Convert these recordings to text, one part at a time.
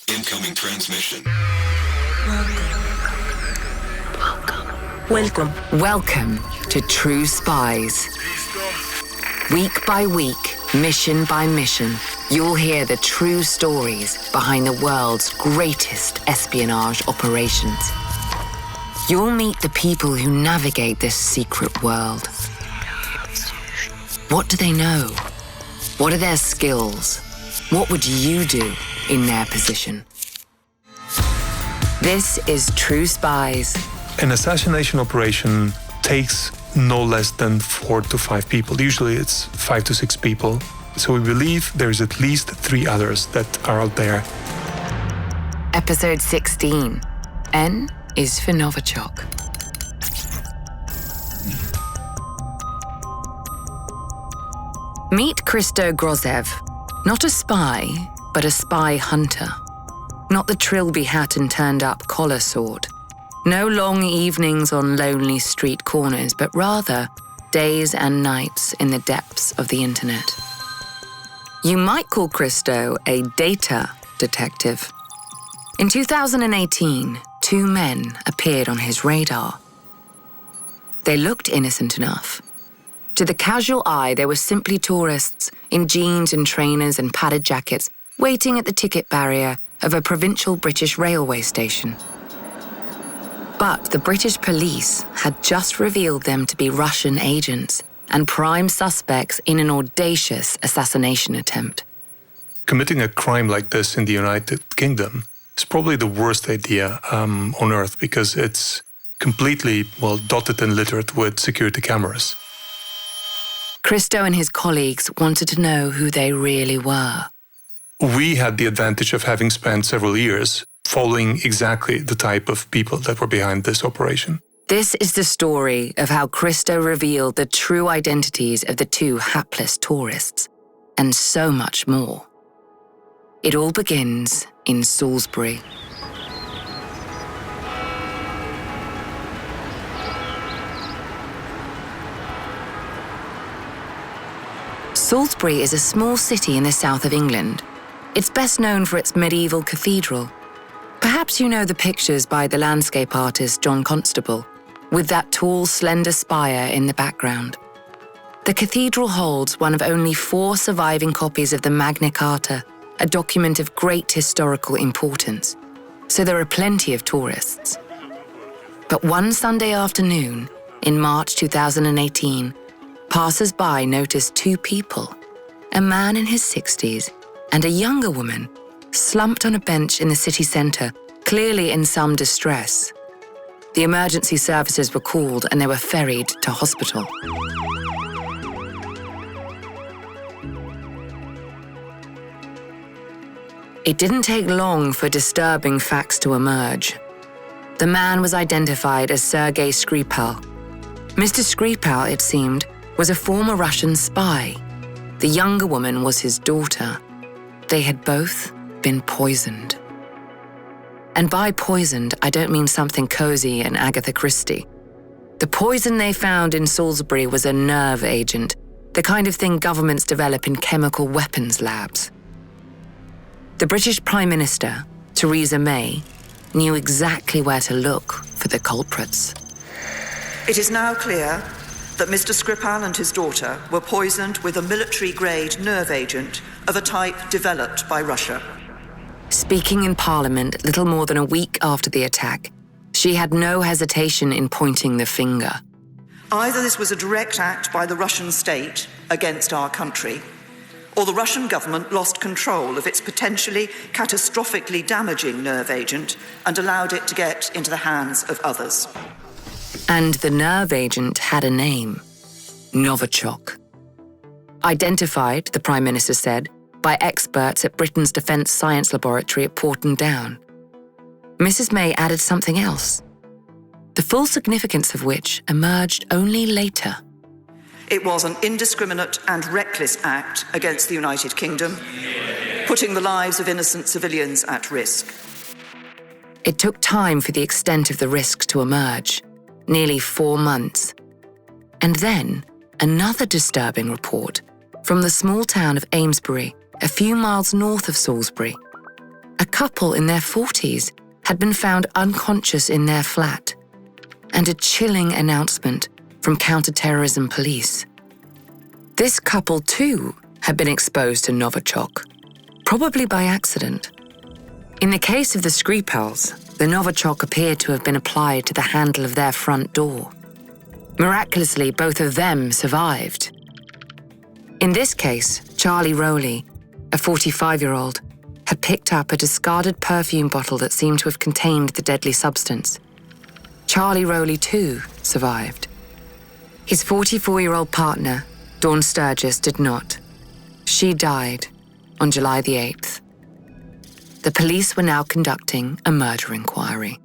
Incoming transmission. Welcome to True Spies. Week by week, mission by mission, you'll hear the true stories behind the world's greatest espionage operations. You'll meet the people who navigate this secret world. What do they know? What are their skills? What would you do in their position? This is True Spies. An assassination operation takes no less than 4 to 5 people. Usually it's 5 to 6 people. So we believe there's at least 3 others that are out there. Episode 16. N is for Novichok. Meet Christo Grozev. Not a spy, but a spy hunter. Not the trilby hat and turned-up collar sort. No long evenings on lonely street corners, but rather days and nights in the depths of the internet. You might call Christo a data detective. In 2018, 2 men appeared on his radar. They looked innocent enough. To the casual eye, they were simply tourists in jeans and trainers and padded jackets waiting at the ticket barrier of a provincial British railway station. But the British police had just revealed them to be Russian agents and prime suspects in an audacious assassination attempt. Committing a crime like this in the United Kingdom is probably the worst idea on earth because it's completely, dotted and littered with security cameras. Christo and his colleagues wanted to know who they really were. We had the advantage of having spent several years following exactly the type of people that were behind this operation. This is the story of how Christo revealed the true identities of the 2 hapless tourists, and so much more. It all begins in Salisbury. Salisbury is a small city in the south of England. It's best known for its medieval cathedral. Perhaps you know the pictures by the landscape artist John Constable, with that tall, slender spire in the background. The cathedral holds one of only 4 surviving copies of the Magna Carta, a document of great historical importance, so there are plenty of tourists. But one Sunday afternoon, in March 2018, passers-by noticed 2 people, a man in his 60s and a younger woman, slumped on a bench in the city centre, clearly in some distress. The emergency services were called and they were ferried to hospital. It didn't take long for disturbing facts to emerge. The man was identified as Sergey Skripal. Mr. Skripal, it seemed, was a former Russian spy. The younger woman was his daughter. They had both been poisoned. And by poisoned, I don't mean something cozy and Agatha Christie. The poison they found in Salisbury was a nerve agent, the kind of thing governments develop in chemical weapons labs. The British Prime Minister, Theresa May, knew exactly where to look for the culprits. It is now clear that Mr. Skripal and his daughter were poisoned with a military-grade nerve agent of a type developed by Russia. Speaking in Parliament little more than a week after the attack, she had no hesitation in pointing the finger. Either this was a direct act by the Russian state against our country, or the Russian government lost control of its potentially catastrophically damaging nerve agent and allowed it to get into the hands of others. And the nerve agent had a name, Novichok. Identified, the Prime Minister said, by experts at Britain's Defence Science Laboratory at Porton Down. Mrs. May added something else, the full significance of which emerged only later. It was an indiscriminate and reckless act against the United Kingdom, putting the lives of innocent civilians at risk. It took time for the extent of the risk to emerge, nearly 4 months. And then, another disturbing report from the small town of Amesbury, a few miles north of Salisbury. A couple in their 40s had been found unconscious in their flat, and a chilling announcement from counter-terrorism police. This couple, too, had been exposed to Novichok, probably by accident. In the case of the Skripals, the Novichok appeared to have been applied to the handle of their front door. Miraculously, both of them survived. In this case, Charlie Rowley, a 45-year-old, had picked up a discarded perfume bottle that seemed to have contained the deadly substance. Charlie Rowley, too, survived. His 44-year-old partner, Dawn Sturgis, did not. She died on July the 8th. The police were now conducting a murder inquiry.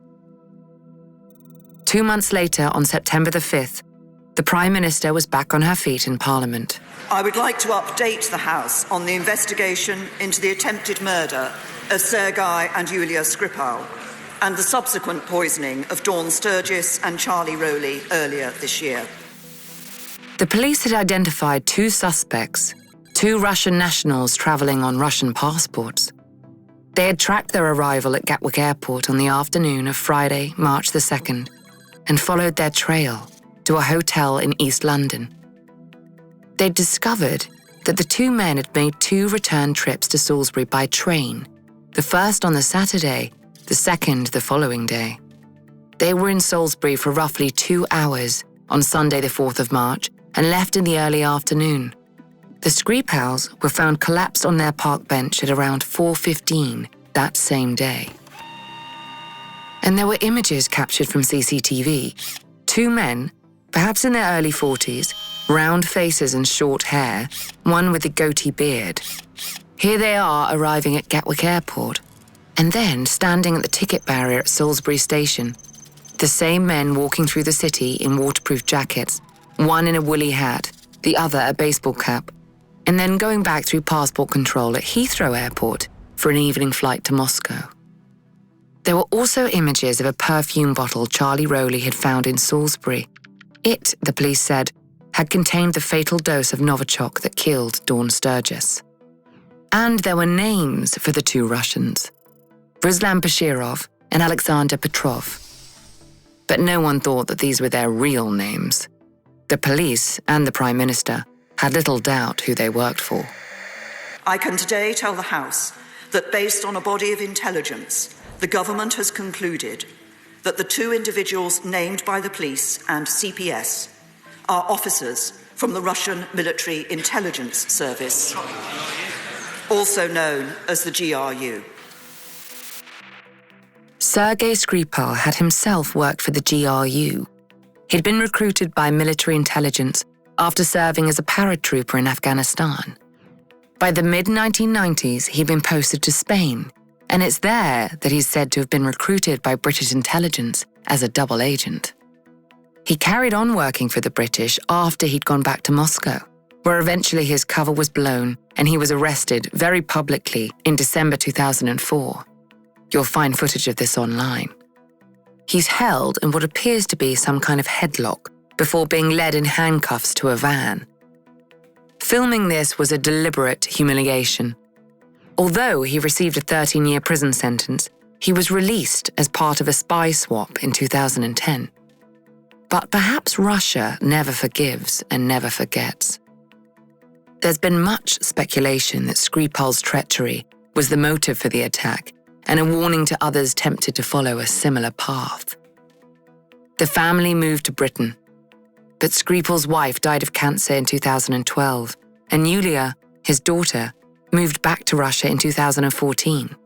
2 months later, on September the 5th, the Prime Minister was back on her feet in Parliament. I would like to update the House on the investigation into the attempted murder of Sergey and Yulia Skripal and the subsequent poisoning of Dawn Sturgis and Charlie Rowley earlier this year. The police had identified 2 suspects, 2 Russian nationals travelling on Russian passports. They had tracked their arrival at Gatwick Airport on the afternoon of Friday, March the 2nd, and followed their trail to a hotel in East London. They'd discovered that the 2 men had made 2 return trips to Salisbury by train, the first on the Saturday, the second the following day. They were in Salisbury for roughly 2 hours on Sunday the 4th of March and left in the early afternoon. The Skripals were found collapsed on their park bench at around 4:15 that same day. And there were images captured from CCTV. 2 men, perhaps in their early 40s, round faces and short hair, one with a goatee beard. Here they are arriving at Gatwick Airport, and then standing at the ticket barrier at Salisbury Station. The same men walking through the city in waterproof jackets, one in a woolly hat, the other a baseball cap, and then going back through passport control at Heathrow Airport for an evening flight to Moscow. There were also images of a perfume bottle Charlie Rowley had found in Salisbury. It, the police said, had contained the fatal dose of Novichok that killed Dawn Sturgis. And there were names for the 2 Russians, Ruslan Bashirov and Alexander Petrov. But no one thought that these were their real names. The police and the Prime Minister had little doubt who they worked for. I can today tell the House that based on a body of intelligence, the government has concluded that the 2 individuals named by the police and CPS are officers from the Russian Military Intelligence Service, also known as the GRU. Sergey Skripal had himself worked for the GRU. He'd been recruited by military intelligence after serving as a paratrooper in Afghanistan. By the mid-1990s, he'd been posted to Spain, and it's there that he's said to have been recruited by British intelligence as a double agent. He carried on working for the British after he'd gone back to Moscow, where eventually his cover was blown and he was arrested very publicly in December 2004. You'll find footage of this online. He's held in what appears to be some kind of headlock before being led in handcuffs to a van. Filming this was a deliberate humiliation. Although he received a 13-year prison sentence, he was released as part of a spy swap in 2010. But perhaps Russia never forgives and never forgets. There's been much speculation that Skripal's treachery was the motive for the attack and a warning to others tempted to follow a similar path. The family moved to Britain, but Skripal's wife died of cancer in 2012, and Yulia, his daughter, moved back to Russia in 2014.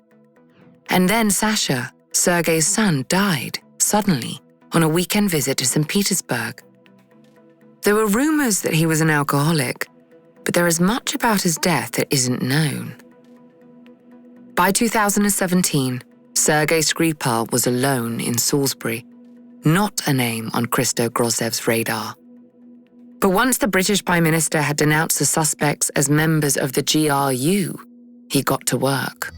And then Sasha, Sergey's son, died suddenly on a weekend visit to St. Petersburg. There were rumors that he was an alcoholic, but there is much about his death that isn't known. By 2017, Sergey Skripal was alone in Salisbury, not a name on Christo Grozev's radar. But once the British Prime Minister had denounced the suspects as members of the GRU, he got to work.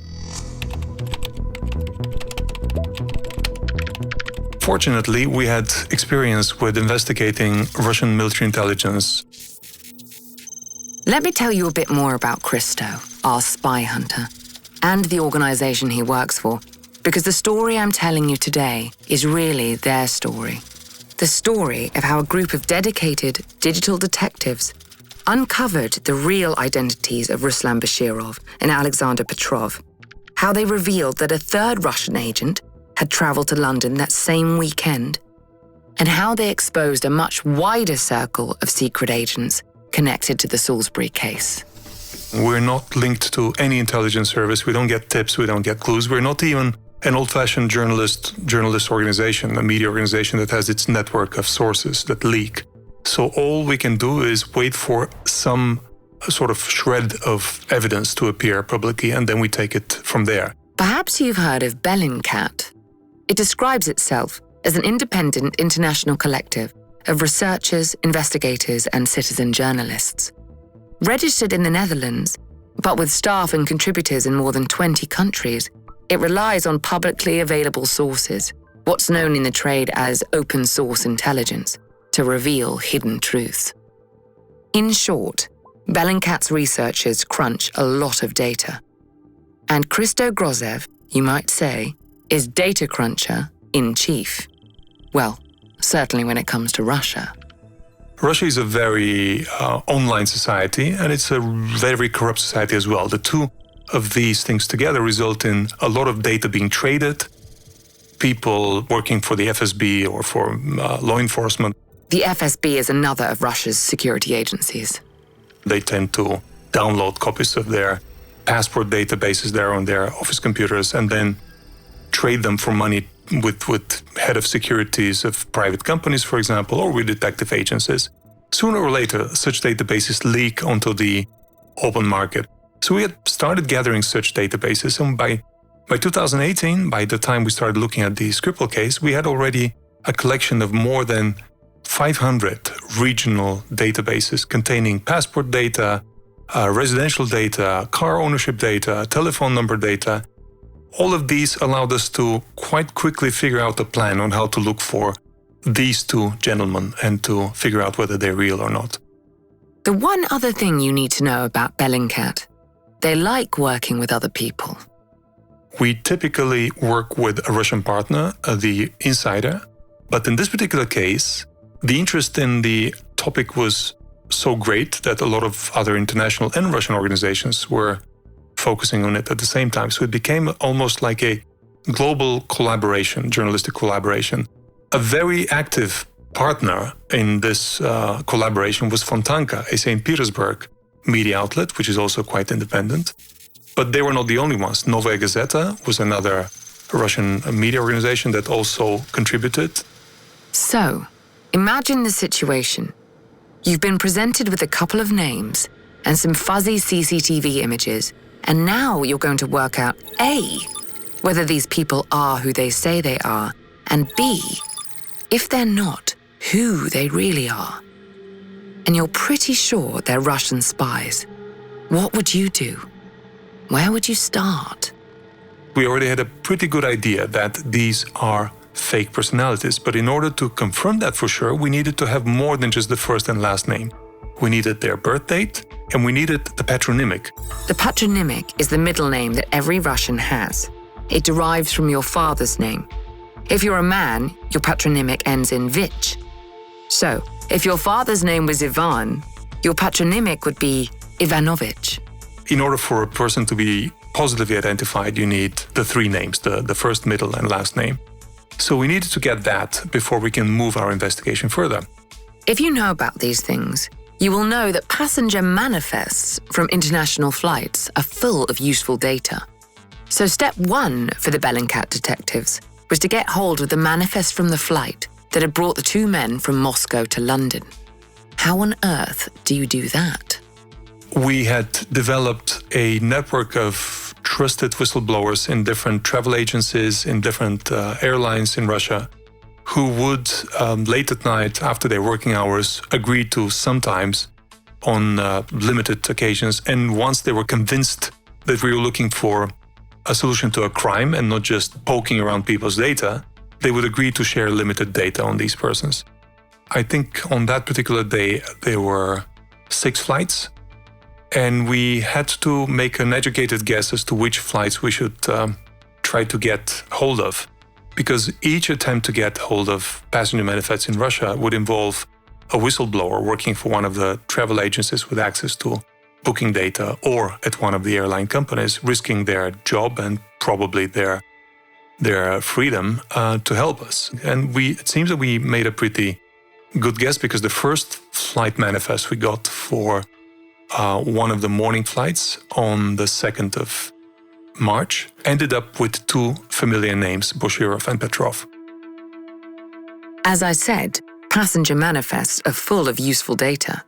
Fortunately, we had experience with investigating Russian military intelligence. Let me tell you a bit more about Christo, our spy hunter. and the organization he works for, because the story I'm telling you today is really their story. The story of how a group of dedicated digital detectives uncovered the real identities of Ruslan Bashirov and Alexander Petrov, how they revealed that a third Russian agent had traveled to London that same weekend, and how they exposed a much wider circle of secret agents connected to the Salisbury case. We're not linked to any intelligence service. We don't get tips. We don't get clues. We're not even an old-fashioned journalist organization, a media organization that has its network of sources that leak. So all we can do is wait for some sort of shred of evidence to appear publicly, and then we take it from there. Perhaps you've heard of Bellingcat. It describes itself as an independent international collective of researchers, investigators, and citizen journalists. Registered in the Netherlands, but with staff and contributors in more than 20 countries, it relies on publicly available sources, what's known in the trade as open source intelligence, to reveal hidden truths. In short, Bellingcat's researchers crunch a lot of data. And Christo Grozev, you might say, is data cruncher in chief. Well, certainly when it comes to Russia. Russia is a very online society, and it's a very corrupt society as well. The two of these things together result in a lot of data being traded, people working for the FSB or for law enforcement. The FSB is another of Russia's security agencies. They tend to download copies of their passport databases there on their office computers and then trade them for money with head of securities of private companies, for example, or with detective agencies. Sooner or later, such databases leak onto the open market. So we had started gathering such databases, and by 2018, by the time we started looking at the Skripal case, we had already a collection of more than 500 regional databases containing passport data, residential data, car ownership data, telephone number data. All of these allowed us to quite quickly figure out a plan on how to look for these two gentlemen and to figure out whether they're real or not. The one other thing you need to know about Bellingcat, they like working with other people. We typically work with a Russian partner, the insider, but in this particular case, the interest in the topic was so great that a lot of other international and Russian organizations were focusing on it at the same time. So it became almost like a global collaboration, journalistic collaboration. A very active partner in this collaboration was Fontanka, a St. Petersburg media outlet, which is also quite independent. But they were not the only ones. Novaya Gazeta was another Russian media organization that also contributed. So, imagine the situation. You've been presented with a couple of names and some fuzzy CCTV images, and now you're going to work out A, whether these people are who they say they are, and B, if they're not, who they really are. And you're pretty sure they're Russian spies. What would you do? Where would you start? We already had a pretty good idea that these are fake personalities, but in order to confirm that for sure, we needed to have more than just the first and last name. We needed their birth date, and we needed the patronymic. The patronymic is the middle name that every Russian has. It derives from your father's name. If you're a man, your patronymic ends in Vich. So, if your father's name was Ivan, your patronymic would be Ivanovich. In order for a person to be positively identified, you need the three names, the first, middle, and last name. So we needed to get that before we can move our investigation further. If you know about these things, you will know that passenger manifests from international flights are full of useful data. So step one for the Bellingcat detectives was to get hold of the manifest from the flight that had brought the two men from Moscow to London. How on earth do you do that? We had developed a network of trusted whistleblowers in different travel agencies, in different airlines in Russia, who would, late at night, after their working hours, agree to sometimes on limited occasions. And once they were convinced that we were looking for a solution to a crime and not just poking around people's data, they would agree to share limited data on these persons. I think on that particular day, there were 6 flights. And we had to make an educated guess as to which flights we should try to get hold of, because each attempt to get hold of passenger manifests in Russia would involve a whistleblower working for one of the travel agencies with access to booking data, or at one of the airline companies, risking their job and probably their freedom to help us. And it seems that we made a pretty good guess, because the first flight manifest we got for one of the morning flights on the 2nd of March ended up with two familiar names, Boshirov and Petrov. As I said, passenger manifests are full of useful data.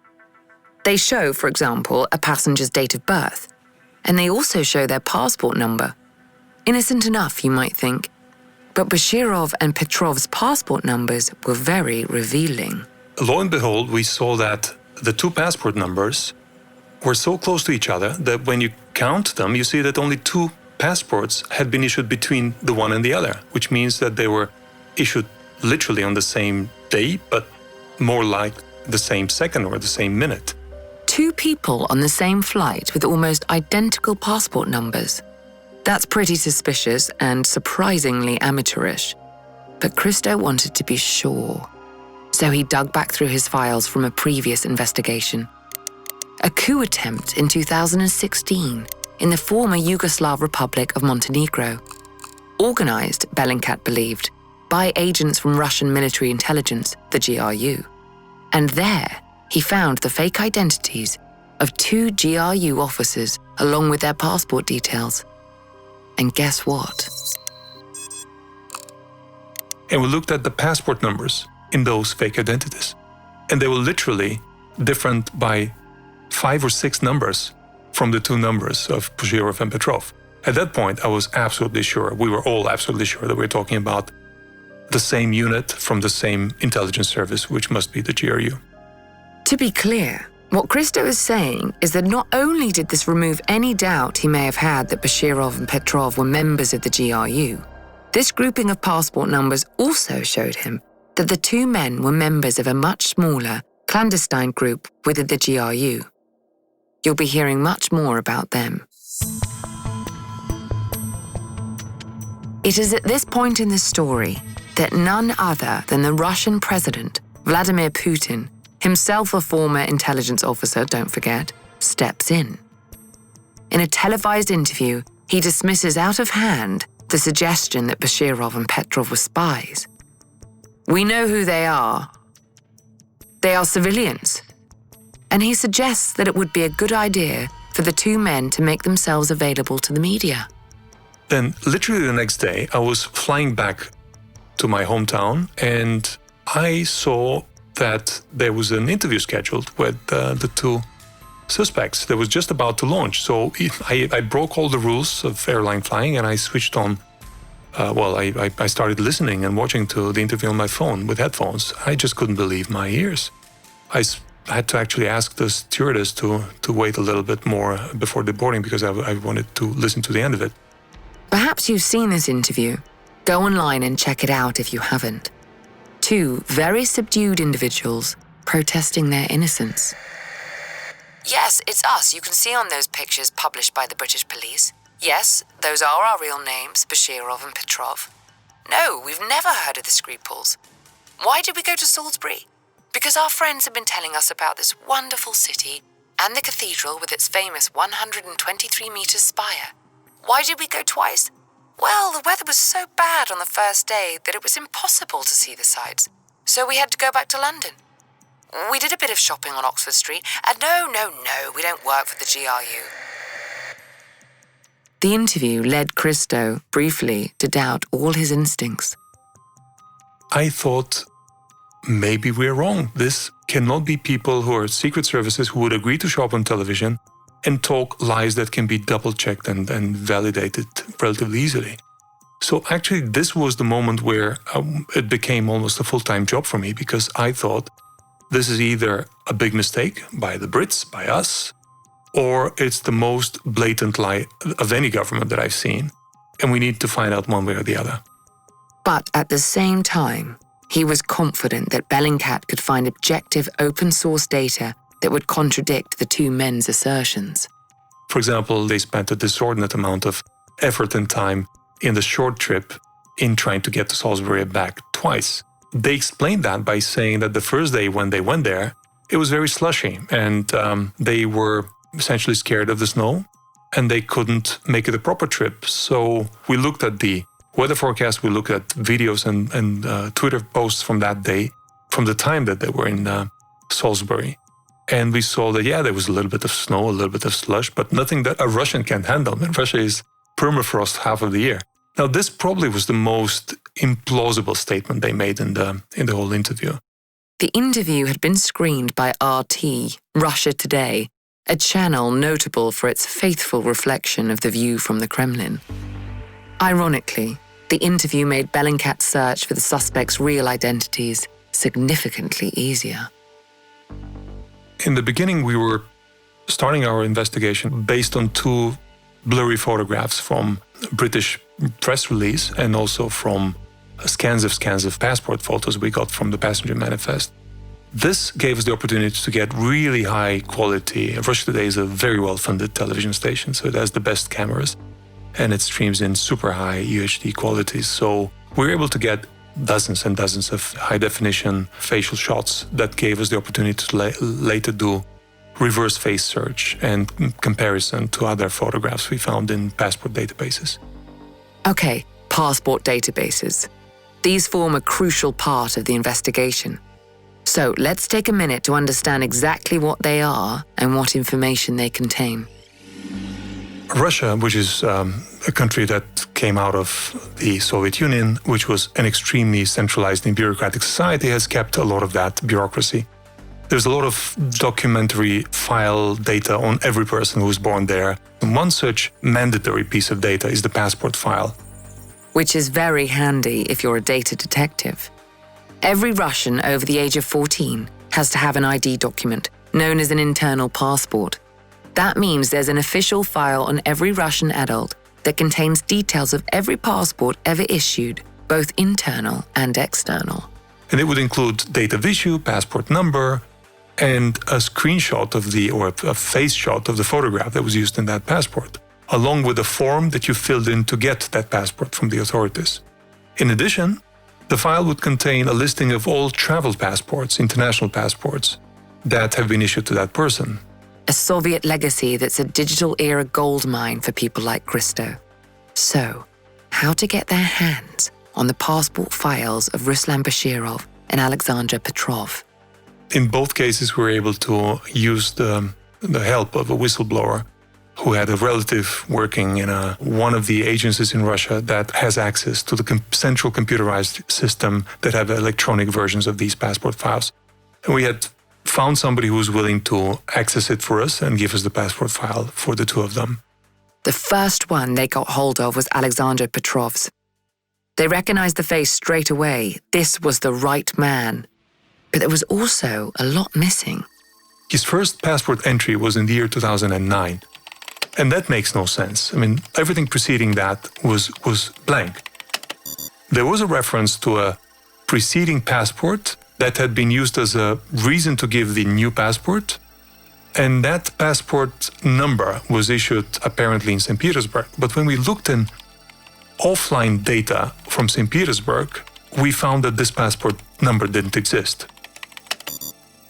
They show, for example, a passenger's date of birth, and they also show their passport number. Innocent enough, you might think, but Boshirov and Petrov's passport numbers were very revealing. Lo and behold, we saw that the two passport numbers were so close to each other that when you count them, you see that only two passports had been issued between the one and the other, which means that they were issued literally on the same day, but more like the same second or the same minute. Two people on the same flight with almost identical passport numbers. That's pretty suspicious and surprisingly amateurish. But Christo wanted to be sure. So he dug back through his files from a previous investigation. A coup attempt in 2016 in the former Yugoslav Republic of Montenegro. Organized, Bellingcat believed, by agents from Russian military intelligence, the GRU. And there, he found the fake identities of two GRU officers along with their passport details. And guess what? And we looked at the passport numbers in those fake identities. And they were literally different by 5 or 6 numbers from the two numbers of Boshirov and Petrov. At that point, I was absolutely sure, we were all absolutely sure that we were talking about the same unit from the same intelligence service, which must be the GRU. To be clear, what Christo is saying is that not only did this remove any doubt he may have had that Boshirov and Petrov were members of the GRU, this grouping of passport numbers also showed him that the two men were members of a much smaller, clandestine group within the GRU. You'll be hearing much more about them. It is at this point in the story that none other than the Russian president, Vladimir Putin, himself a former intelligence officer, don't forget, steps in. In a televised interview, he dismisses out of hand the suggestion that Boshirov and Petrov were spies. We know who they are. They are civilians. And he suggests that it would be a good idea for the two men to make themselves available to the media. Then, literally the next day, I was flying back to my hometown and I saw that there was an interview scheduled with the two suspects that was just about to launch. So I broke all the rules of airline flying and I switched on, I started listening and watching to the interview on my phone with headphones. I just couldn't believe my ears. I had to actually ask the stewardess to wait a little bit more before the boarding because I wanted to listen to the end of it. Perhaps you've seen this interview. Go online and check it out if you haven't. Two very subdued individuals protesting their innocence. Yes, it's us you can see on those pictures published by the British police. Yes, those are our real names, Boshirov and Petrov. No, we've never heard of the Skripals. Why did we go to Salisbury? Because our friends have been telling us about this wonderful city and the cathedral with its famous 123-meter spire. Why did we go twice? Well, the weather was so bad on the first day that it was impossible to see the sights, so we had to go back to London. We did a bit of shopping on Oxford Street, and no, we don't work for the GRU. The interview led Christo, briefly, to doubt all his instincts. I thought, maybe we're wrong. This cannot be people who are secret services who would agree to show up on television and talk lies that can be double-checked and validated relatively easily. So actually, this was the moment where it became almost a full-time job for me because I thought this is either a big mistake by the Brits, by us, or it's the most blatant lie of any government that I've seen, and we need to find out one way or the other. But at the same time, he was confident that Bellingcat could find objective open-source data that would contradict the two men's assertions. For example, they spent a disordinate amount of effort and time in the short trip in trying to get to Salisbury back twice. They explained that by saying that the first day when they went there, it was very slushy and they were essentially scared of the snow and they couldn't make it a proper trip. So we looked at the weather forecast, we looked at videos and Twitter posts from that day, from the time that they were in Salisbury. And we saw that, there was a little bit of snow, a little bit of slush, but nothing that a Russian can handle. And Russia is permafrost half of the year. Now, this probably was the most implausible statement they made in the whole interview. The interview had been screened by RT, Russia Today, a channel notable for its faithful reflection of the view from the Kremlin. Ironically, the interview made Bellingcat's search for the suspects' real identities significantly easier. In the beginning, we were starting our investigation based on two blurry photographs from a British press release and also from scans of passport photos we got from the passenger manifest. This gave us the opportunity to get really high quality. Russia Today is a very well-funded television station, so it has the best cameras and it streams in super high UHD quality. So we were able to get dozens and dozens of high-definition facial shots that gave us the opportunity to later do reverse face search and comparison to other photographs we found in passport databases. Okay, passport databases. These form a crucial part of the investigation. So let's take a minute to understand exactly what they are and what information they contain. Russia, which is a country that came out of the Soviet Union, which was an extremely centralized and bureaucratic society, has kept a lot of that bureaucracy. There's a lot of documentary file data on every person who was born there. And one such mandatory piece of data is the passport file. Which is very handy if you're a data detective. Every Russian over the age of 14 has to have an ID document, known as an internal passport. That means there's an official file on every Russian adult that contains details of every passport ever issued, both internal and external. And it would include date of issue, passport number, and a screenshot or a face shot of the photograph that was used in that passport, along with a form that you filled in to get that passport from the authorities. In addition, the file would contain a listing of all travel passports, international passports, that have been issued to that person. A Soviet legacy that's a digital era goldmine for people like Christo. So, how to get their hands on the passport files of Ruslan Bashirov and Alexander Petrov? In both cases, we were able to use the help of a whistleblower who had a relative working in one of the agencies in Russia that has access to the central computerized system that have electronic versions of these passport files. And we had found somebody who was willing to access it for us and give us the passport file for the two of them. The first one they got hold of was Alexander Petrov's. They recognized the face straight away. This was the right man. But there was also a lot missing. His first passport entry was in the year 2009. And that makes no sense. I mean, everything preceding that was blank. There was a reference to a preceding passport that had been used as a reason to give the new passport. And that passport number was issued apparently in St. Petersburg. But when we looked in offline data from St. Petersburg, we found that this passport number didn't exist.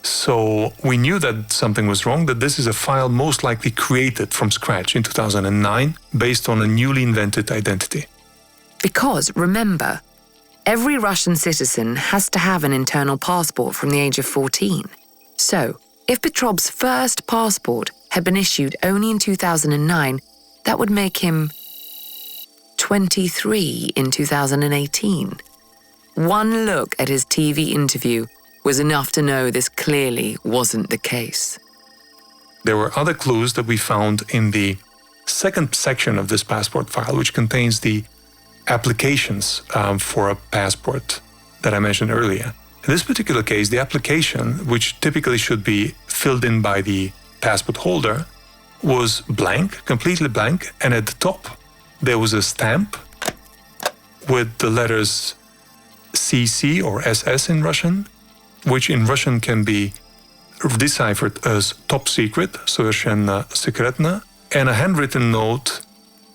So we knew that something was wrong, that this is a file most likely created from scratch in 2009 based on a newly invented identity. Because, remember, every Russian citizen has to have an internal passport from the age of 14. So, if Petrov's first passport had been issued only in 2009, that would make him 23 in 2018. One look at his TV interview was enough to know this clearly wasn't the case. There were other clues that we found in the second section of this passport file, which contains the applications for a passport that I mentioned earlier. In this particular case, the application, which typically should be filled in by the passport holder, was blank, completely blank, and at the top there was a stamp with the letters CC or SS in Russian, which in Russian can be deciphered as top secret, совершенно секретно, and a handwritten note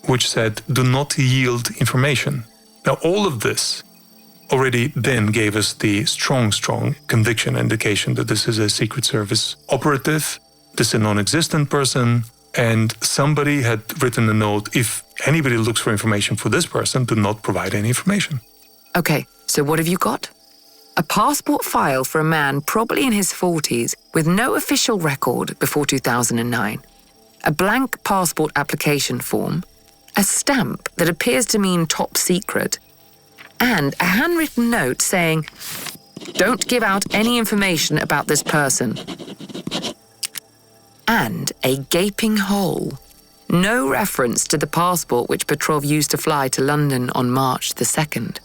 which said, do not yield information. Now, all of this already then gave us the strong conviction indication that this is a Secret Service operative, this is a non-existent person, and somebody had written a note, if anybody looks for information for this person, do not provide any information. Okay, so what have you got? A passport file for a man probably in his 40s with no official record before 2009, a blank passport application form, a stamp that appears to mean top secret, and a handwritten note saying, don't give out any information about this person. And a gaping hole. No reference to the passport which Petrov used to fly to London on March the 2nd.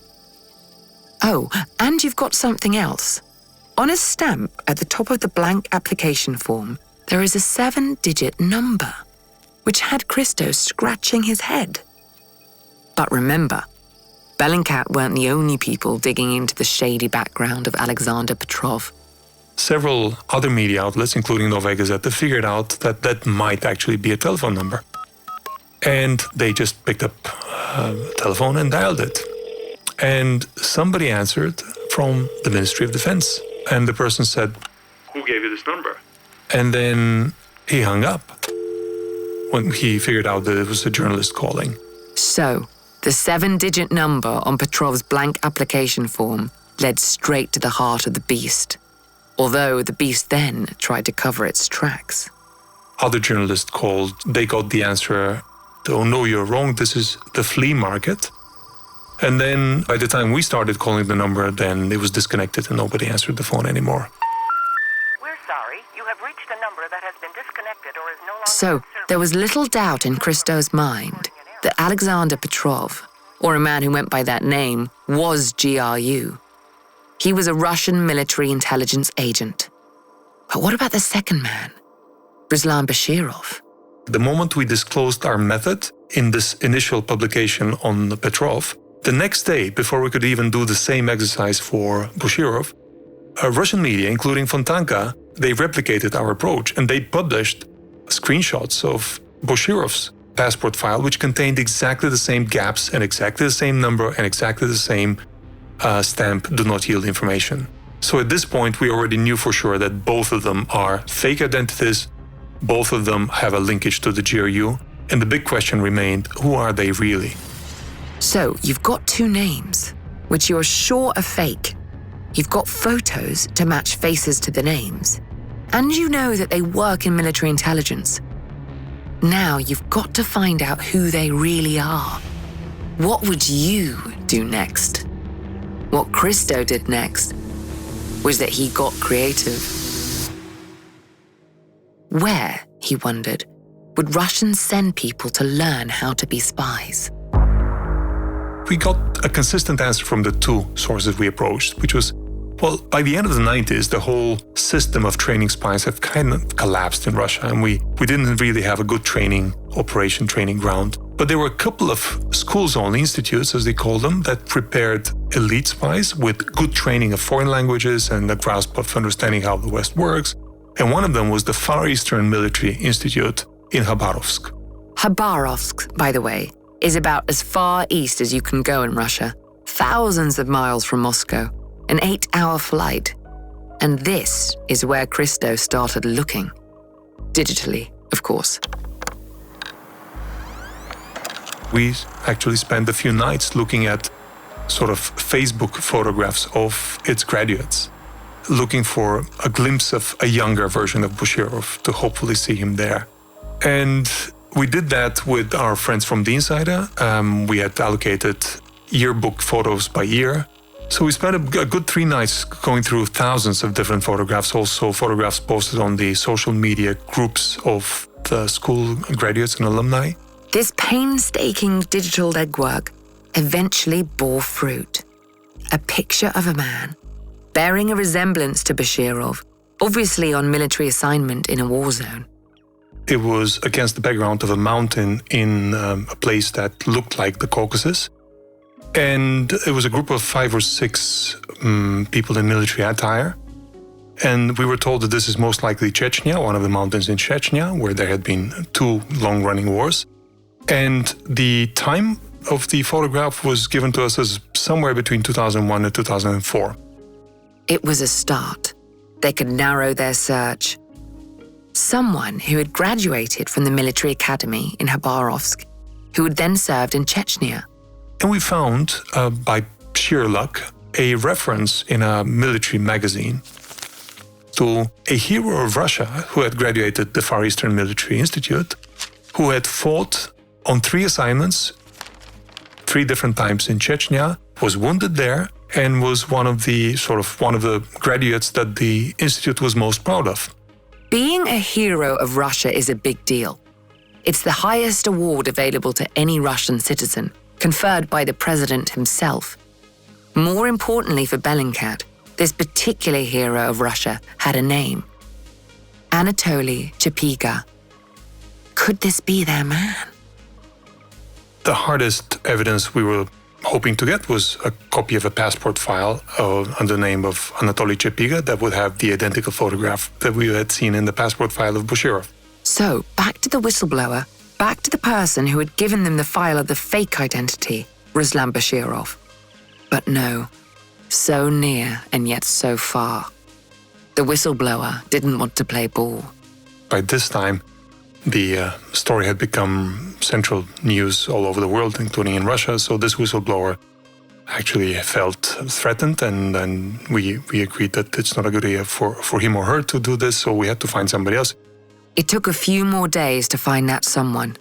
Oh, and you've got something else. On a stamp at the top of the blank application form, there is a 7-digit number, which had Christo scratching his head. But remember, Bellingcat weren't the only people digging into the shady background of Alexander Petrov. Several other media outlets, including Novaya Gazeta, figured out that that might actually be a telephone number. And they just picked up a telephone and dialed it. And somebody answered from the Ministry of Defense. And the person said, who gave you this number? And then he hung up when he figured out that it was a journalist calling. So, the 7-digit number on Petrov's blank application form led straight to the heart of the beast, although the beast then tried to cover its tracks. Other journalists called, they got the answer, oh no, you're wrong, this is the flea market. And then by the time we started calling the number, then it was disconnected and nobody answered the phone anymore. We're sorry, you have reached a number that has been disconnected or is no longer So, there was little doubt in Christo's mind that Alexander Petrov, or a man who went by that name, was GRU. He was a Russian military intelligence agent. But what about the second man, Ruslan Bashirov? The moment we disclosed our method in this initial publication on Petrov, the next day, before we could even do the same exercise for Bashirov, Russian media, including Fontanka, they replicated our approach and they published screenshots of Bashirov's passport file, which contained exactly the same gaps and exactly the same number and exactly the same stamp, do not yield information. So at this point, we already knew for sure that both of them are fake identities, both of them have a linkage to the GRU, and the big question remained, who are they really? So, you've got two names, which you're sure are fake. You've got photos to match faces to the names, and you know that they work in military intelligence. Now you've got to find out who they really are. What would you do next? What Christo did next was that he got creative. Where, he wondered, would Russians send people to learn how to be spies? We got a consistent answer from the two sources we approached, which was, well, by the end of the 90s, the whole system of training spies have kind of collapsed in Russia, and we didn't really have a good training ground. But there were a couple of schools-only institutes, as they call them, that prepared elite spies with good training of foreign languages and a grasp of understanding how the West works. And one of them was the Far Eastern Military Institute in Khabarovsk. Khabarovsk, by the way, is about as far east as you can go in Russia, thousands of miles from Moscow, an 8-hour flight. And this is where Christo started looking. Digitally, of course. We actually spent a few nights looking at sort of Facebook photographs of its graduates, looking for a glimpse of a younger version of Bashirov to hopefully see him there. And we did that with our friends from the Insider. We had allocated yearbook photos by year. So we spent a good 3 nights going through thousands of different photographs, also photographs posted on the social media groups of the school graduates and alumni. This painstaking digital legwork eventually bore fruit. A picture of a man bearing a resemblance to Bashirov, obviously on military assignment in a war zone. It was against the background of a mountain in a place that looked like the Caucasus. And it was a group of 5 or 6 people in military attire. And we were told that this is most likely Chechnya, one of the mountains in Chechnya, where there had been 2 long-running wars. And the time of the photograph was given to us as somewhere between 2001 and 2004. It was a start. They could narrow their search. Someone who had graduated from the military academy in Khabarovsk, who had then served in Chechnya. And we found, by sheer luck, a reference in a military magazine to a hero of Russia who had graduated the Far Eastern Military Institute, who had fought on 3 assignments, 3 different times in Chechnya, was wounded there, and was one of the graduates that the institute was most proud of. Being a hero of Russia is a big deal. It's the highest award available to any Russian citizen, conferred by the president himself. More importantly for Bellingcat, this particular hero of Russia had a name. Anatoly Chapiga. Could this be their man? The hardest evidence we were hoping to get was a copy of a passport file under the name of Anatoly Chapiga that would have the identical photograph that we had seen in the passport file of Bushirov. So, back to the whistleblower, back to the person who had given them the file of the fake identity, Ruslan Bashirov. But no, so near and yet so far. The whistleblower didn't want to play ball. By this time, the story had become central news all over the world, including in Russia, so this whistleblower actually felt threatened, and we agreed that it's not a good idea for him or her to do this, so we had to find somebody else. It took a few more days to find that someone.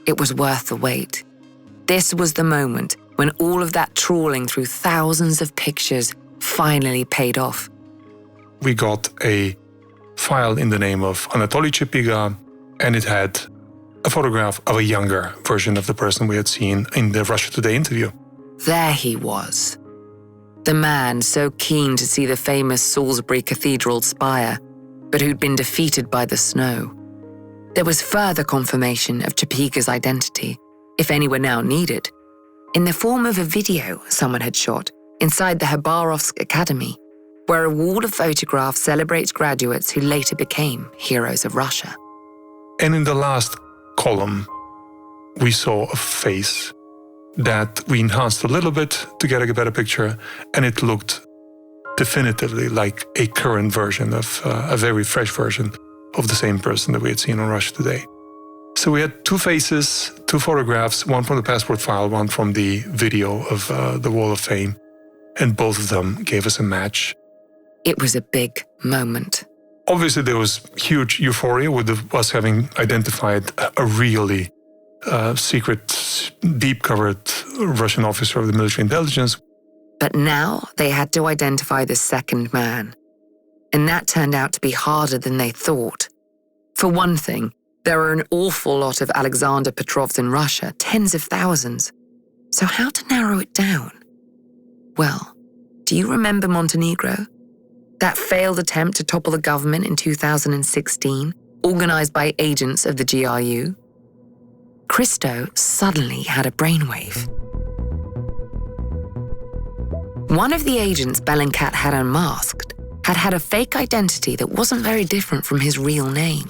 It was worth the wait. This was the moment when all of that trawling through thousands of pictures finally paid off. We got a file in the name of Anatoly Chapiga, and it had a photograph of a younger version of the person we had seen in the Russia Today interview. There he was. The man so keen to see the famous Salisbury Cathedral spire, but who'd been defeated by the snow. There was further confirmation of Chapiga's identity, if any were now needed, in the form of a video someone had shot inside the Khabarovsk Academy, where a wall of photographs celebrates graduates who later became heroes of Russia. And in the last column, we saw a face that we enhanced a little bit to get a better picture, and it looked definitively like a current version of a very fresh version of the same person that we had seen on Russia Today. So we had 2 faces, 2 photographs, one from the passport file, one from the video of the Wall of Fame, and both of them gave us a match. It was a big moment. Obviously, there was huge euphoria with us having identified a really secret, deep-covered Russian officer of the military intelligence. But now they had to identify the second man. And that turned out to be harder than they thought. For one thing, there are an awful lot of Alexander Petrovs in Russia, tens of thousands. So how to narrow it down? Well, do you remember Montenegro? That failed attempt to topple the government in 2016, organized by agents of the GRU? Christo suddenly had a brainwave. One of the agents Bellingcat had unmasked had a fake identity that wasn't very different from his real name.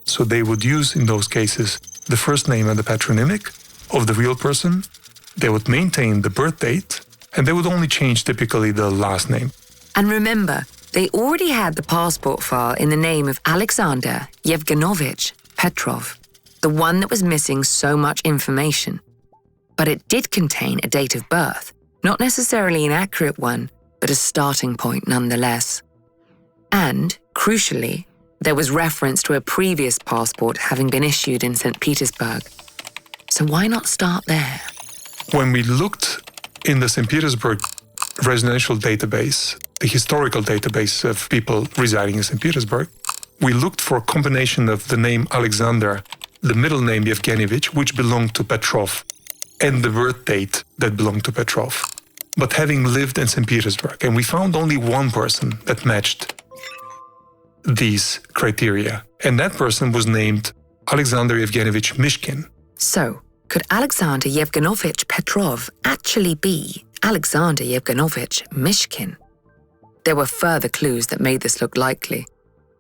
So they would use, in those cases, the first name and the patronymic of the real person. They would maintain the birth date, and they would only change typically the last name. And remember, they already had the passport file in the name of Alexander Yevgenovich Petrov, the one that was missing so much information. But it did contain a date of birth, not necessarily an accurate one, but a starting point nonetheless. And, crucially, there was reference to a previous passport having been issued in St. Petersburg. So why not start there? When we looked in the St. Petersburg residential database, the historical database of people residing in St. Petersburg, we looked for a combination of the name Alexander, the middle name Yevgenovich, which belonged to Petrov, and the birth date that belonged to Petrov, but having lived in St. Petersburg. And we found only one person that matched these criteria, and that person was named Alexander Yevgenovich Mishkin. So, could Alexander Yevgenovich Petrov actually be Alexander Yevgenovich Mishkin? There were further clues that made this look likely.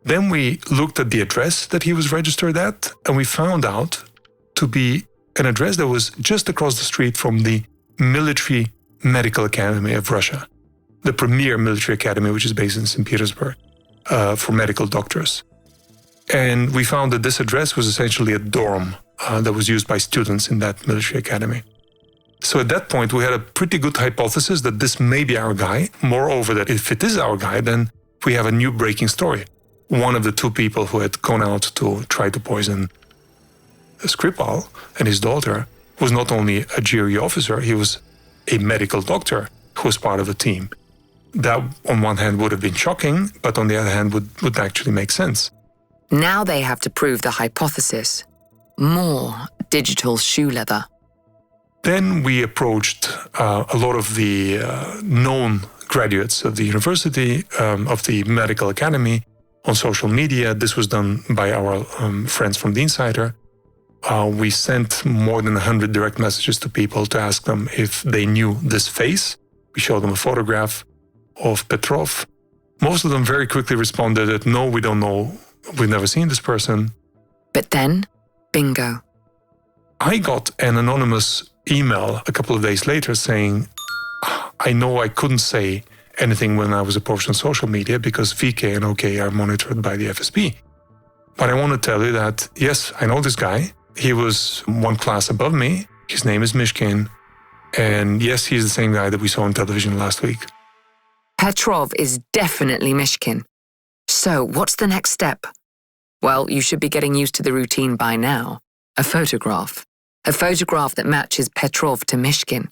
Then we looked at the address that he was registered at, and we found out to be an address that was just across the street from the Military Medical Academy of Russia, the premier military academy, which is based in St. Petersburg, for medical doctors. And we found that this address was essentially a dorm that was used by students in that military academy. So at that point, we had a pretty good hypothesis that this may be our guy. Moreover, that if it is our guy, then we have a new breaking story. One of the two people who had gone out to try to poison Skripal and his daughter was not only a GRE officer, he was a medical doctor who was part of the team. That, on one hand, would have been shocking, but on the other hand, would actually make sense. Now they have to prove the hypothesis. More digital shoe leather. Then we approached a lot of the known graduates of the university, of the medical academy, on social media. This was done by our friends from the Insider. We sent more than 100 direct messages to people to ask them if they knew this face. We showed them a photograph of Petrov. Most of them very quickly responded that, no, we don't know. We've never seen this person. But then, bingo. I got an anonymous email a couple of days later saying, I know I couldn't say anything when I was approached on social media because VK and OK are monitored by the FSB. But I want to tell you that, yes, I know this guy. He was one class above me. His name is Mishkin. And yes, he's the same guy that we saw on television last week. Petrov is definitely Mishkin. So what's the next step? Well, you should be getting used to the routine by now. A photograph. A photograph that matches Petrov to Mishkin.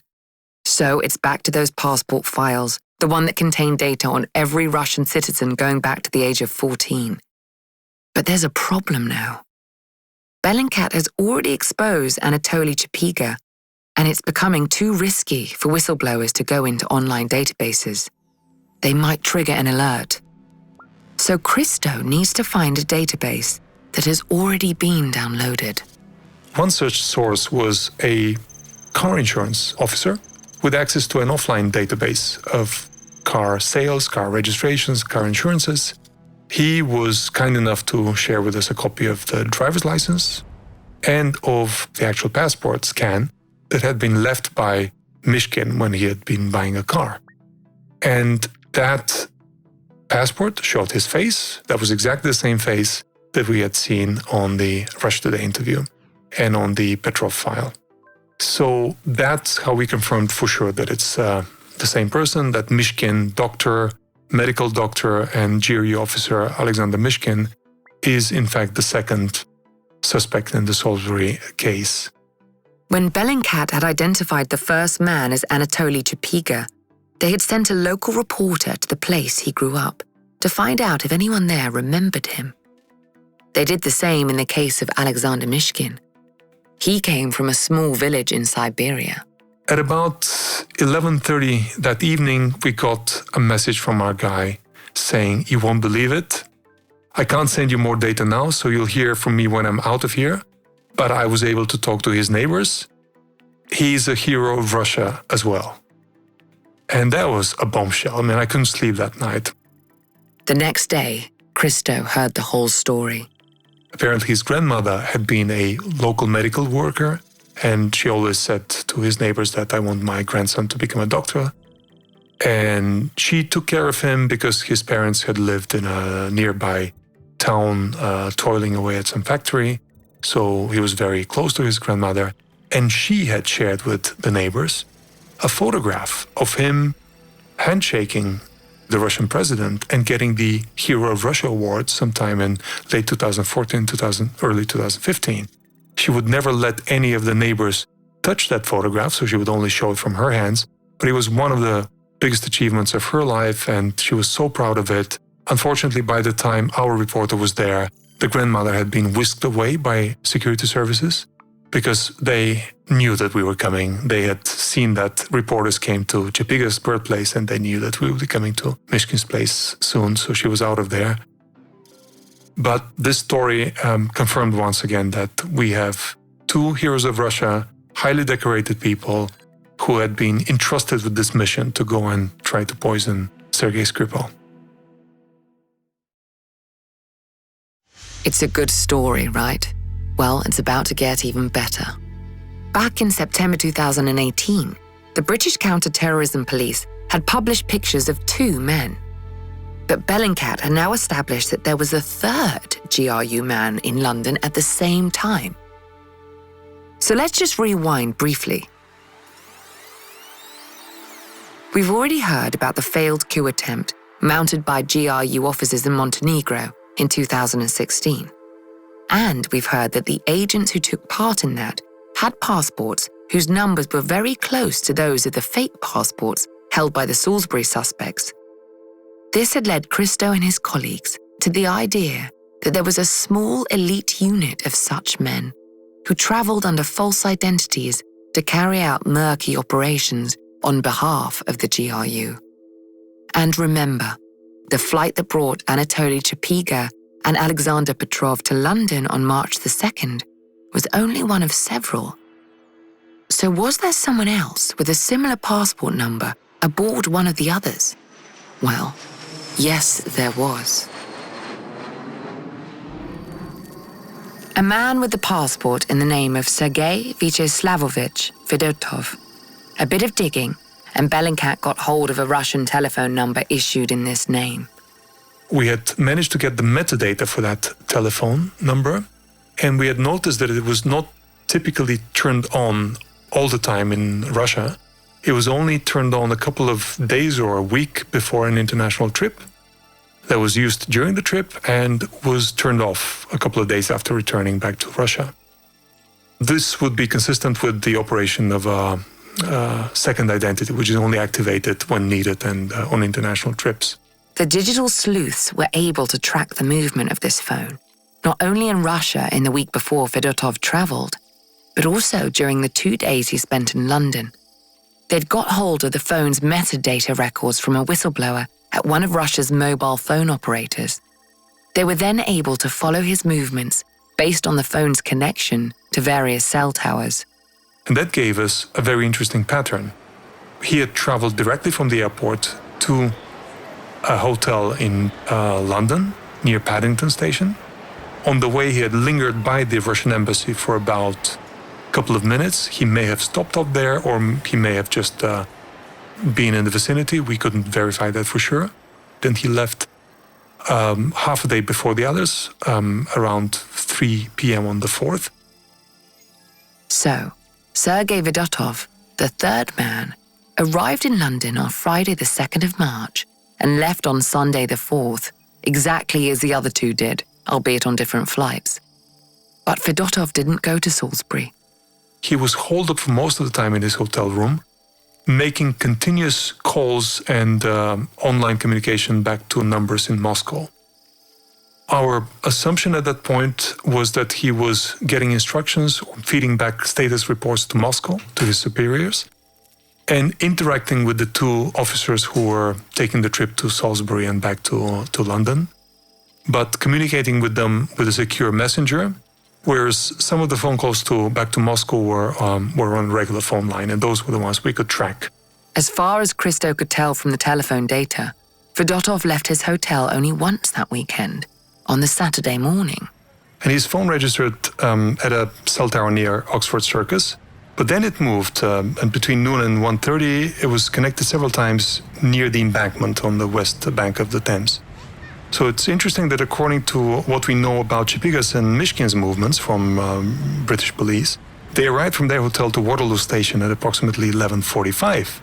So it's back to those passport files, the one that contained data on every Russian citizen going back to the age of 14. But there's a problem now. Bellingcat has already exposed Anatoly Chapiga, and it's becoming too risky for whistleblowers to go into online databases. They might trigger an alert. So Christo needs to find a database that has already been downloaded. One such source was a car insurance officer with access to an offline database of car sales, car registrations, car insurances. He was kind enough to share with us a copy of the driver's license and of the actual passport scan that had been left by Mishkin when he had been buying a car. And that passport showed his face. That was exactly the same face that we had seen on the Russia Today interview and on the Petrov file. So that's how we confirmed for sure that it's the same person, that Mishkin, doctor, medical doctor, and GRE officer Alexander Mishkin is in fact the second suspect in the Salisbury case. When Bellingcat had identified the first man as Anatoly Chapiga, they had sent a local reporter to the place he grew up to find out if anyone there remembered him. They did the same in the case of Alexander Mishkin. He came from a small village in Siberia. At about 11:30 that evening, we got a message from our guy saying, "You won't believe it. I can't send you more data now, so you'll hear from me when I'm out of here." But I was able to talk to his neighbors. He's a hero of Russia as well. And that was a bombshell. I mean, I couldn't sleep that night. The next day, Christo heard the whole story. Apparently, his grandmother had been a local medical worker, and she always said to his neighbors that I want my grandson to become a doctor. And she took care of him because his parents had lived in a nearby town, toiling away at some factory. So he was very close to his grandmother. And she had shared with the neighbors a photograph of him handshaking the Russian president and getting the Hero of Russia award sometime in late 2014, early 2015. She would never let any of the neighbors touch that photograph, so she would only show it from her hands. But it was one of the biggest achievements of her life, and she was so proud of it. Unfortunately, by the time our reporter was there, the grandmother had been whisked away by security services because they knew that we were coming. They had seen that reporters came to Chapiga's birthplace, and they knew that we would be coming to Mishkin's place soon, so she was out of there. But this story confirmed once again that we have two heroes of Russia, highly decorated people who had been entrusted with this mission to go and try to poison Sergey Skripal. It's a good story, right? Well, it's about to get even better. Back in September 2018, the British counter-terrorism police had published pictures of 2 men. But Bellingcat had now established that there was a third GRU man in London at the same time. So let's just rewind briefly. We've already heard about the failed coup attempt mounted by GRU officers in Montenegro in 2016. And we've heard that the agents who took part in that had passports whose numbers were very close to those of the fake passports held by the Salisbury suspects. This had led Christo and his colleagues to the idea that there was a small elite unit of such men who travelled under false identities to carry out murky operations on behalf of the GRU. And remember, the flight that brought Anatoly Chapiga and Alexander Petrov to London on March the 2nd was only one of several. So was there someone else with a similar passport number aboard one of the others? Well, yes, there was. A man with a passport in the name of Sergey Vyacheslavovic Vedatov. A bit of digging, and Bellingcat got hold of a Russian telephone number issued in this name. We had managed to get the metadata for that telephone number, and we had noticed that it was not typically turned on all the time in Russia. It was only turned on a couple of days or a week before an international trip, that was used during the trip, and was turned off a couple of days after returning back to Russia. This would be consistent with the operation of a second identity, which is only activated when needed and on international trips. The digital sleuths were able to track the movement of this phone, not only in Russia in the week before Vedatov travelled, but also during the 2 days he spent in London. They'd got hold of the phone's metadata records from a whistleblower at one of Russia's mobile phone operators. They were then able to follow his movements based on the phone's connection to various cell towers. And that gave us a very interesting pattern. He had traveled directly from the airport to a hotel in London, near Paddington Station. On the way, he had lingered by the Russian embassy for about a couple of minutes. He may have stopped up there, or he may have just been in the vicinity. We couldn't verify that for sure. Then he left half a day before the others, around 3 p.m. on the 4th. So, Sergey Vedatov, the third man, arrived in London on Friday the 2nd of March and left on Sunday the 4th, exactly as the other 2 did, albeit on different flights. But Vedatov didn't go to Salisbury. He was holed up for most of the time in his hotel room, making continuous calls and online communication back to numbers in Moscow. Our assumption at that point was that he was getting instructions, feeding back status reports to Moscow, to his superiors, and interacting with the 2 officers who were taking the trip to Salisbury and back to London, but communicating with them with a secure messenger, whereas some of the phone calls back to Moscow were on a regular phone line, and those were the ones we could track. As far as Christo could tell from the telephone data, Vedatov left his hotel only once that weekend, on the Saturday morning. And his phone registered at a cell tower near Oxford Circus, but then it moved, and between noon and 1:30, it was connected several times near the embankment on the west bank of the Thames. So it's interesting that according to what we know about Chapiga's and Mishkin's movements from British police, they arrived from their hotel to Waterloo Station at approximately 11:45.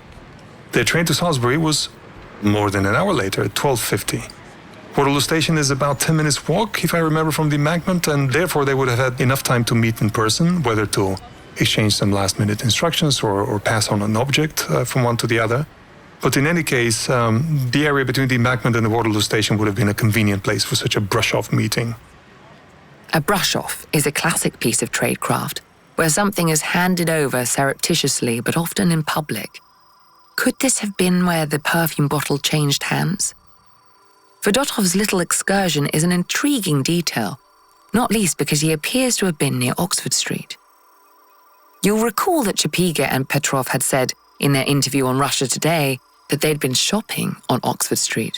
Their train to Salisbury was more than an hour later, at 12:50. Waterloo Station is about 10 minutes walk, if I remember, from the embankment, and therefore they would have had enough time to meet in person, whether to exchange some last-minute instructions or pass on an object from one to the other. But in any case, the area between the embankment and the Waterloo Station would have been a convenient place for such a brush-off meeting. A brush-off is a classic piece of tradecraft, where something is handed over surreptitiously but often in public. Could this have been where the perfume bottle changed hands? Vedatov's little excursion is an intriguing detail, not least because he appears to have been near Oxford Street. You'll recall that Chapiga and Petrov had said in their interview on Russia Today that they'd been shopping on Oxford Street.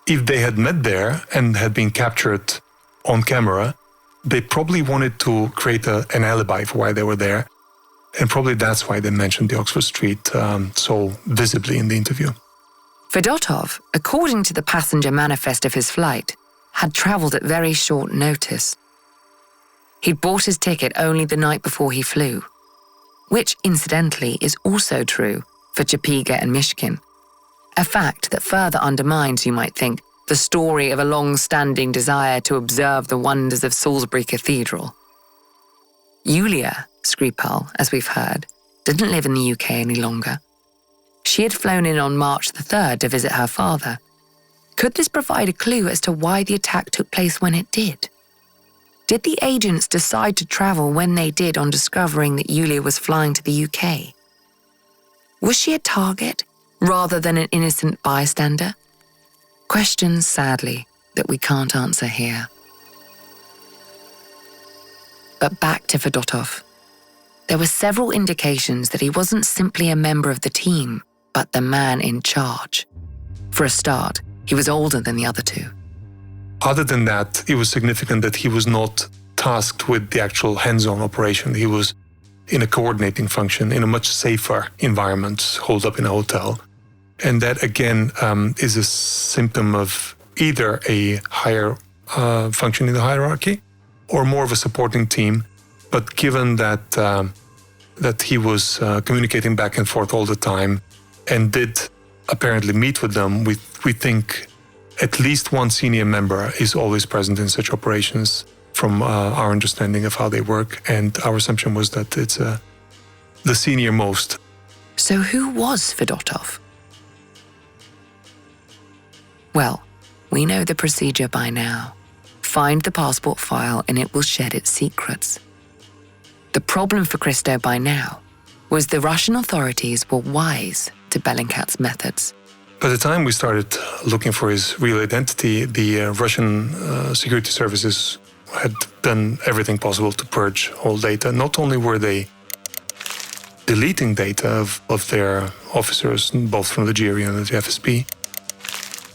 If they had met there and had been captured on camera, they probably wanted to create an alibi for why they were there. And probably that's why they mentioned the Oxford Street so visibly in the interview. Verdotoff, according to the passenger manifest of his flight, had travelled at very short notice. He'd bought his ticket only the night before he flew, which, incidentally, is also true for Chapiga and Mishkin, a fact that further undermines, you might think, the story of a long-standing desire to observe the wonders of Salisbury Cathedral. Yulia Skripal, as we've heard, didn't live in the UK any longer. She had flown in on March the 3rd to visit her father. Could this provide a clue as to why the attack took place when it did? Did the agents decide to travel when they did on discovering that Yulia was flying to the UK? Was she a target rather than an innocent bystander? Questions, sadly, that we can't answer here. But back to Verdotoff. There were several indications that he wasn't simply a member of the team, but the man in charge. For a start, he was older than the other two. Other than that, it was significant that he was not tasked with the actual hands-on operation. He was in a coordinating function in a much safer environment, holed up in a hotel. And that, again, is a symptom of either a higher function in the hierarchy or more of a supporting team. But given that that he was communicating back and forth all the time and did apparently meet with them, we think at least one senior member is always present in such operations from our understanding of how they work. And our assumption was that it's the senior most. So who was Verdotoff? Well, we know the procedure by now. Find the passport file and it will shed its secrets. The problem for Christo by now was the Russian authorities were wise to Bellingcat's methods. By the time we started looking for his real identity, the Russian security services had done everything possible to purge all data. Not only were they deleting data of their officers, both from the GRE and the FSB,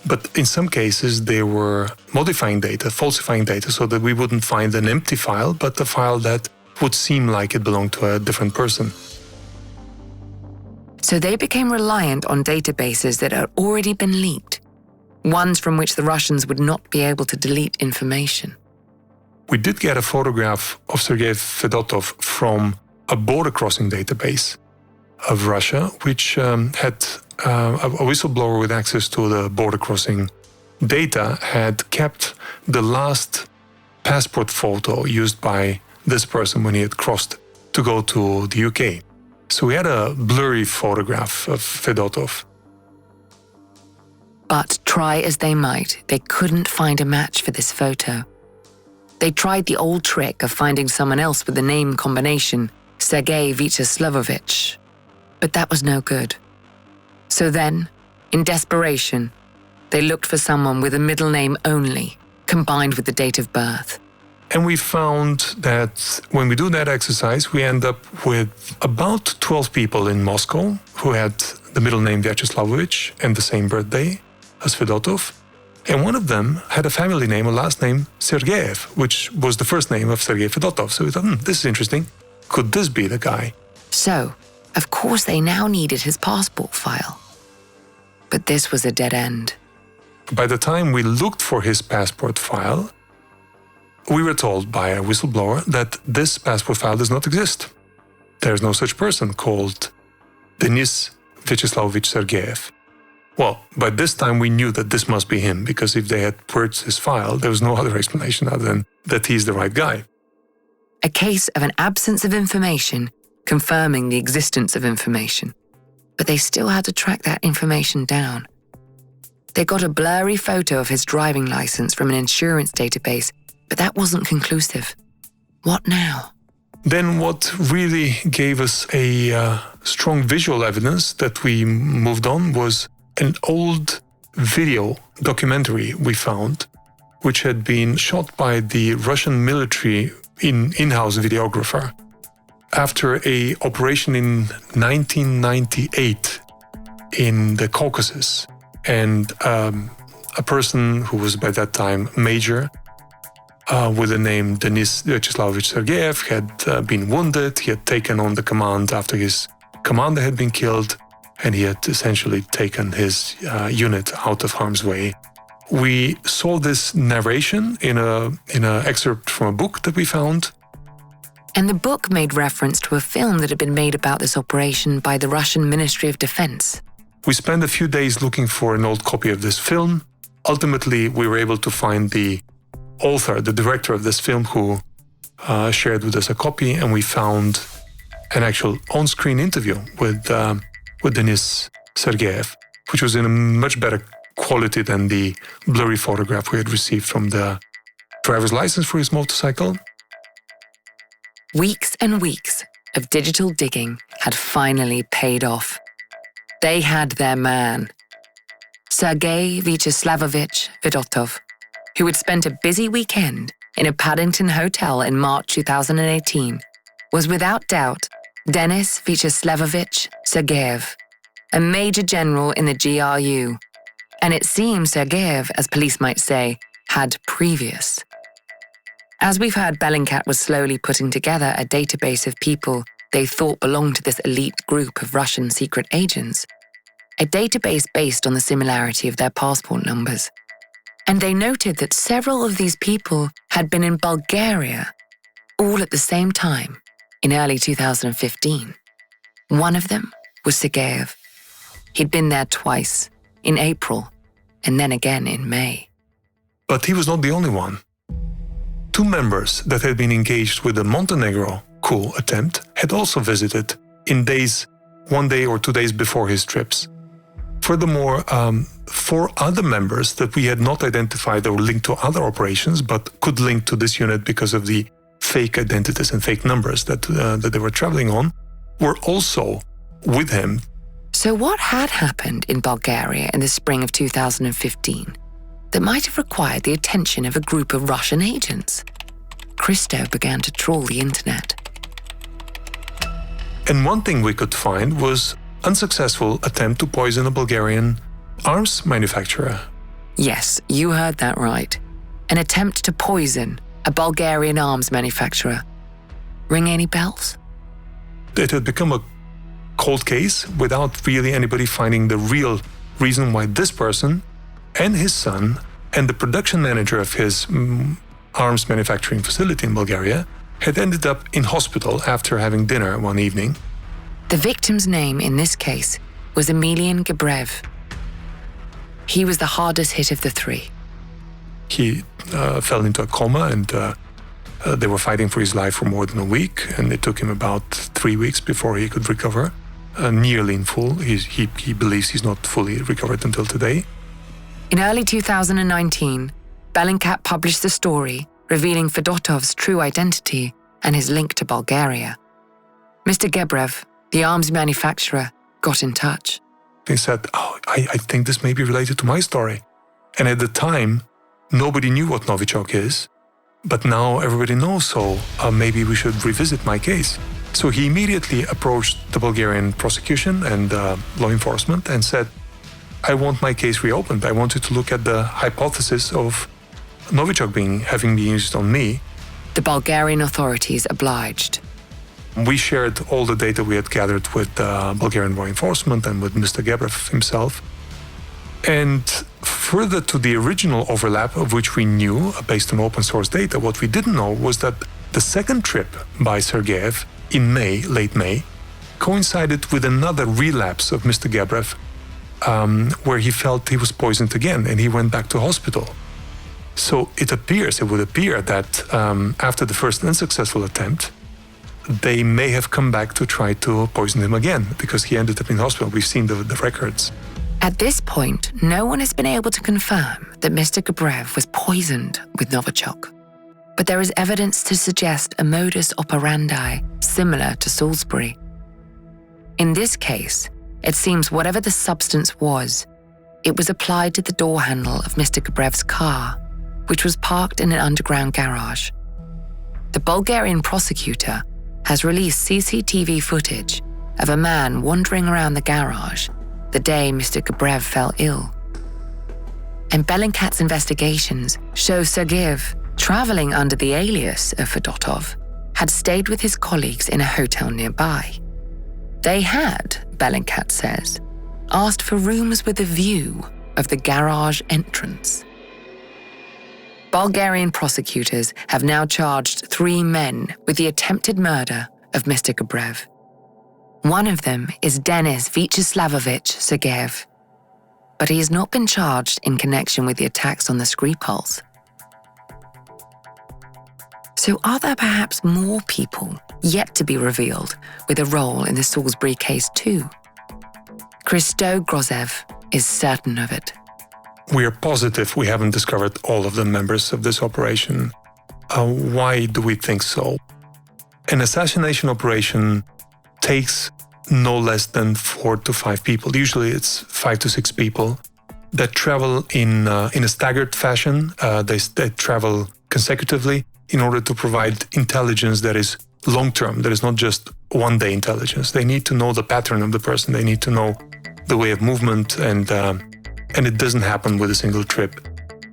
but in some cases they were modifying data, falsifying data, so that we wouldn't find an empty file, but a file that would seem like it belonged to a different person. So they became reliant on databases that had already been leaked, ones from which the Russians would not be able to delete information. We did get a photograph of Sergey Vedatov from a border crossing database of Russia, which had a whistleblower with access to the border crossing data had kept the last passport photo used by this person when he had crossed to go to the UK. So we had a blurry photograph of Vedatov. But try as they might, they couldn't find a match for this photo. They tried the old trick of finding someone else with the name combination, Sergey Vedatov, but that was no good. So then, in desperation, they looked for someone with a middle name only, combined with the date of birth. And we found that when we do that exercise, we end up with about 12 people in Moscow who had the middle name Vyacheslavovich and the same birthday as Vedatov. And one of them had a family name, a last name, Sergeyev, which was the first name of Sergey Vedatov. So we thought, this is interesting. Could this be the guy? So, of course, they now needed his passport file. But this was a dead end. By the time we looked for his passport file, we were told by a whistleblower that this passport file does not exist. There is no such person called Denis Vyacheslavovich Sergeyev. Well, by this time we knew that this must be him, because if they had purged his file, there was no other explanation other than that he's the right guy. A case of an absence of information confirming the existence of information. But they still had to track that information down. They got a blurry photo of his driving license from an insurance database, but that wasn't conclusive. What now? Then what really gave us a strong visual evidence that we moved on was an old video documentary we found, which had been shot by the Russian military in-house videographer after an operation in 1998 in the Caucasus. And a person who was by that time major with the name Denis Vyacheslamovich Sergeyev had been wounded. He had taken on the command after his commander had been killed, and he had essentially taken his unit out of harm's way. We saw this narration in an excerpt from a book that we found. And the book made reference to a film that had been made about this operation by the Russian Ministry of Defense. We spent a few days looking for an old copy of this film. Ultimately, we were able to find the author, the director of this film, who shared with us a copy, and we found an actual on-screen interview with Denis Sergeyev, which was in a much better quality than the blurry photograph we had received from the driver's license for his motorcycle. Weeks and weeks of digital digging had finally paid off. They had their man. Sergey Vyacheslavovich Vedatov, who had spent a busy weekend in a Paddington hotel in March 2018, was without doubt Denis Vyacheslavovich Sergeyev, a major general in the GRU. And it seems Sergeyev, as police might say, had previous. As we've heard, Bellingcat was slowly putting together a database of people they thought belonged to this elite group of Russian secret agents, a database based on the similarity of their passport numbers. And they noted that several of these people had been in Bulgaria, all at the same time, in early 2015. One of them was Sergeyev. He'd been there twice, in April, and then again in May. But he was not the only one. Two members that had been engaged with the Montenegro coup attempt had also visited in days, 1 day or 2 days before his trips. Furthermore, 4 other members that we had not identified or linked to other operations, but could link to this unit because of the fake identities and fake numbers that they were traveling on, were also with him. So what had happened in Bulgaria in the spring of 2015 that might have required the attention of a group of Russian agents? Christo began to trawl the internet. And one thing we could find was unsuccessful attempt to poison a Bulgarian arms manufacturer. Yes, you heard that right. An attempt to poison a Bulgarian arms manufacturer. Ring any bells? It had become a cold case without really anybody finding the real reason why this person and his son and the production manager of his arms manufacturing facility in Bulgaria had ended up in hospital after having dinner one evening. The victim's name in this case was Emilian Gebrev. He was the hardest hit of the 3. He fell into a coma, and they were fighting for his life for more than a week, and it took him about 3 weeks before he could recover, nearly in full. He believes he's not fully recovered until today. In early 2019, Bellingcat published a story revealing Fedotov's true identity and his link to Bulgaria. Mr. Gebrev, the arms manufacturer, got in touch. He said, I think this may be related to my story. And at the time, nobody knew what Novichok is, but now everybody knows, so maybe we should revisit my case. So he immediately approached the Bulgarian prosecution and law enforcement and said, I want my case reopened. I want you to look at the hypothesis of Novichok having been used on me. The Bulgarian authorities obliged. We shared all the data we had gathered with Bulgarian law enforcement and with Mr. Gebrev himself. And further to the original overlap of which we knew based on open source data, what we didn't know was that the second trip by Sergeyev in May, late May, coincided with another relapse of Mr. Gebrev, where he felt he was poisoned again and he went back to hospital. So it would appear that after the first unsuccessful attempt, they may have come back to try to poison him again because he ended up in hospital. We've seen the records. At this point, no one has been able to confirm that Mr. Gebrev was poisoned with Novichok. But there is evidence to suggest a modus operandi similar to Salisbury. In this case, it seems whatever the substance was, it was applied to the door handle of Mr. Gebrev's car, which was parked in an underground garage. The Bulgarian prosecutor has released CCTV footage of a man wandering around the garage the day Mr. Gebrev fell ill. And Bellingcat's investigations show Sergeyev traveling under the alias of Verdotoff, had stayed with his colleagues in a hotel nearby. They had, Bellingcat says, asked for rooms with a view of the garage entrance. Bulgarian prosecutors have now charged 3 men with the attempted murder of Mr. Grozev. One of them is Denis Vyacheslavovich Sergeyev, but he has not been charged in connection with the attacks on the Skripals. So are there perhaps more people yet to be revealed with a role in the Salisbury case too? Christo Grozev is certain of it. We are positive we haven't discovered all of the members of this operation. Why do we think so? An assassination operation takes no less than 4 to 5 people. Usually it's 5 to 6 people that travel in a staggered fashion. They travel consecutively in order to provide intelligence that is long-term, that is not just one-day intelligence. They need to know the pattern of the person. They need to know the way of movement, and it doesn't happen with a single trip.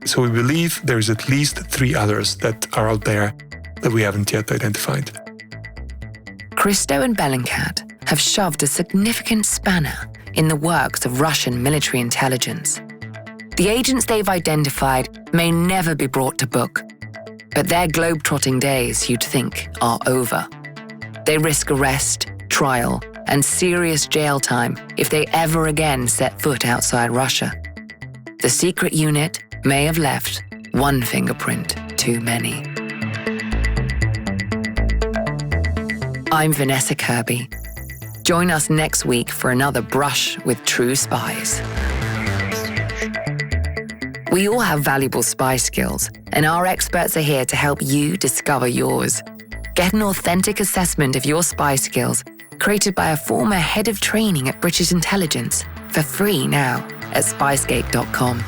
So we believe there's at least 3 others that are out there that we haven't yet identified. Christo and Bellingcat have shoved a significant spanner in the works of Russian military intelligence. The agents they've identified may never be brought to book, but their globe-trotting days, you'd think, are over. They risk arrest, trial, and serious jail time if they ever again set foot outside Russia. The secret unit may have left one fingerprint too many. I'm Vanessa Kirby. Join us next week for another brush with True Spies. We all have valuable spy skills, and our experts are here to help you discover yours. Get an authentic assessment of your spy skills created by a former head of training at British Intelligence for free now at SPYSCAPE.com.